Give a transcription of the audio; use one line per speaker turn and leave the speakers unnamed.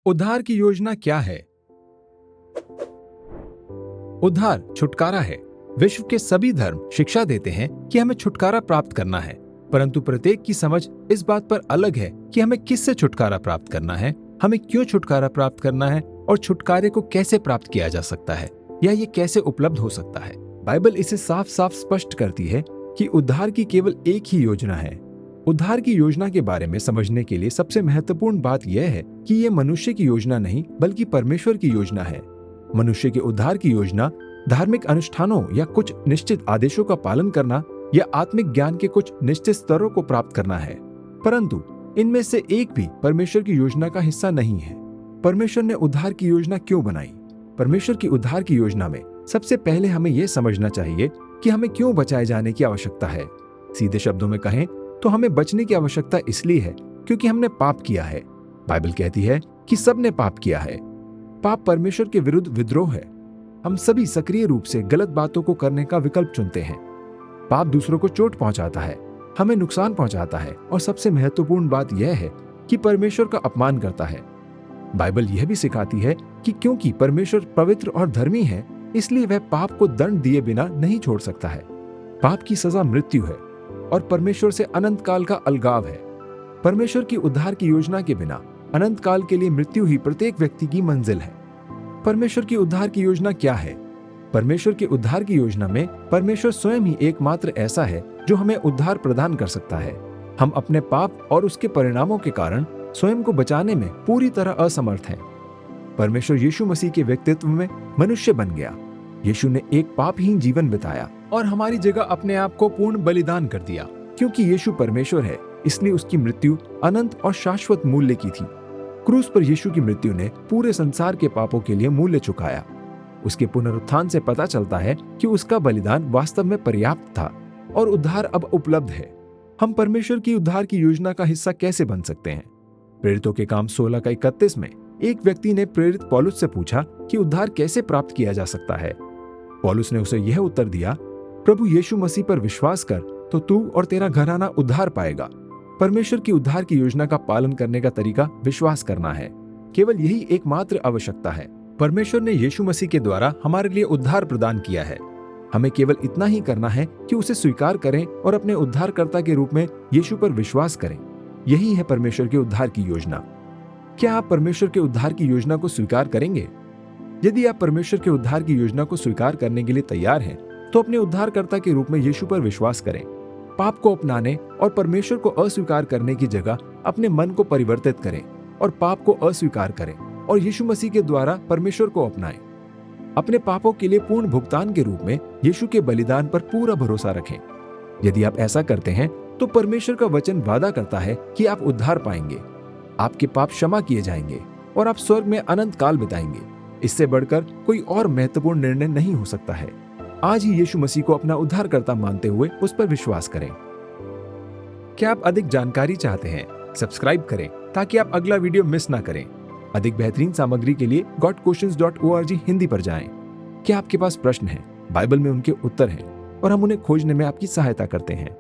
उद्धार की योजना क्या है? उद्धार छुटकारा है। विश्व के सभी धर्म शिक्षा देते हैं कि हमें छुटकारा प्राप्त करना है, परंतु प्रत्येक की समझ इस बात पर अलग है कि हमें किससे छुटकारा प्राप्त करना है, हमें क्यों छुटकारा प्राप्त करना है और छुटकारे को कैसे प्राप्त किया जा सकता है या ये कैसे उपलब्ध हो सकता है। बाइबल इसे साफ साफ स्पष्ट करती है कि उद्धार की केवल एक ही योजना है। उद्धार की योजना के बारे में समझने के लिए सबसे महत्वपूर्ण बात यह है कि यह मनुष्य की योजना नहीं बल्कि परमेश्वर की योजना है। मनुष्य के उद्धार की योजना धार्मिक अनुष्ठानों या कुछ निश्चित आदेशों का पालन करना या आत्मिक ज्ञान के कुछ निश्चित स्तरों को प्राप्त करना है, परंतु इनमें से एक भी परमेश्वर की योजना का हिस्सा नहीं है। परमेश्वर ने उद्धार की योजना क्यों बनाई? परमेश्वर की उद्धार की योजना में सबसे पहले हमें यह समझना चाहिए कि हमें क्यों बचाए जाने की आवश्यकता है। सीधे शब्दों में कहें तो हमें बचने की आवश्यकता इसलिए है क्योंकि हमने पाप किया है। बाइबल कहती है कि सबने पाप किया है। पाप परमेश्वर के विरुद्ध विद्रोह है। हम सभी सक्रिय रूप से गलत बातों को करने का विकल्प चुनते हैं। पाप दूसरों को चोट पहुंचाता है, हमें नुकसान पहुंचाता है और सबसे महत्वपूर्ण बात यह है कि परमेश्वर का अपमान करता है। बाइबल यह भी सिखाती है कि क्योंकि परमेश्वर पवित्र और धर्मी है, इसलिए वह पाप को दंड दिए बिना नहीं छोड़ सकता है। पाप की सजा मृत्यु है और परमेश्वर से अनंत काल का अलगाव है। परमेश्वर की उद्धार की योजना के बिना अनंत काल के लिए मृत्यु ही प्रत्येक व्यक्ति की मंजिल है। परमेश्वर की उद्धार की योजना क्या है? परमेश्वर की उद्धार की योजना में परमेश्वर स्वयं ही एकमात्र ऐसा है जो हमें उद्धार प्रदान कर सकता है। हम अपने पाप और उसके परिणामों के कारण स्वयं को बचाने में पूरी तरह असमर्थ हैं। परमेश्वर यीशु मसीह के व्यक्तित्व में मनुष्य बन गया। यीशु ने एक पापहीन जीवन बिताया और हमारी जगह अपने आप को पूर्ण बलिदान कर दिया। क्योंकि यीशु परमेश्वर है, इसलिए उसकी मृत्यु अनंत और शाश्वत मूल्य की थी। क्रूस पर यीशु की मृत्यु ने पूरे संसार के पापों के लिए मूल्य चुकाया। उसके पुनरुत्थान से पता चलता है कि उसका बलिदान वास्तव में पर्याप्त था और उद्धार अब उपलब्ध है। हम परमेश्वर की उद्धार की योजना का हिस्सा कैसे बन सकते हैं? प्रेरितों के काम 16:31 में एक व्यक्ति ने प्रेरित पौलुस से पूछा कि उद्धार कैसे प्राप्त किया जा सकता है। पौलुस ने उसे यह उत्तर दिया, प्रभु यीशु मसीह पर विश्वास कर तो तू और तेरा घराना उद्धार पाएगा। परमेश्वर की उद्धार की योजना का पालन करने का तरीका विश्वास करना है। केवल यही एकमात्र आवश्यकता है। परमेश्वर ने यीशु मसीह के द्वारा हमारे लिए उद्धार प्रदान किया है। हमें केवल इतना ही करना है कि उसे स्वीकार करें और अपने उद्धारकर्ता के रूप में यीशु पर विश्वास करें। यही है परमेश्वर के उद्धार की योजना। क्या आप परमेश्वर के उद्धार की योजना को स्वीकार करेंगे? यदि आप परमेश्वर के उद्धार की योजना को स्वीकार करने के लिए तैयार हैं, तो अपने उद्धारकर्ता के रूप में यीशु पर विश्वास करें। पाप को अपनाने और परमेश्वर को अस्वीकार करने की जगह अपने मन को परिवर्तित करें और पाप को अस्वीकार करें और यीशु मसीह के द्वारा परमेश्वर को अपनाएं। अपने पापों के लिए पूर्ण भुगतान के रूप में यीशु के बलिदान पर पूरा भरोसा रखें। यदि आप ऐसा करते हैं तो परमेश्वर का वचन वादा करता है कि आप उद्धार पाएंगे, आपके पाप क्षमा किए जाएंगे और आप स्वर्ग में अनंत काल बिताएंगे। इससे बढ़कर कोई और महत्वपूर्ण निर्णय नहीं हो सकता है। आज ही यीशु मसीह को अपना उद्धारकर्ता मानते हुए उस पर विश्वास करें। क्या आप अधिक जानकारी चाहते हैं? सब्सक्राइब करें ताकि आप अगला वीडियो मिस ना करें। अधिक बेहतरीन सामग्री के लिए godquestions.org हिंदी पर जाएं। क्या आपके पास प्रश्न हैं? बाइबल में उनके उत्तर हैं और हम उन्हें खोजने में आपकी सहायता करते हैं।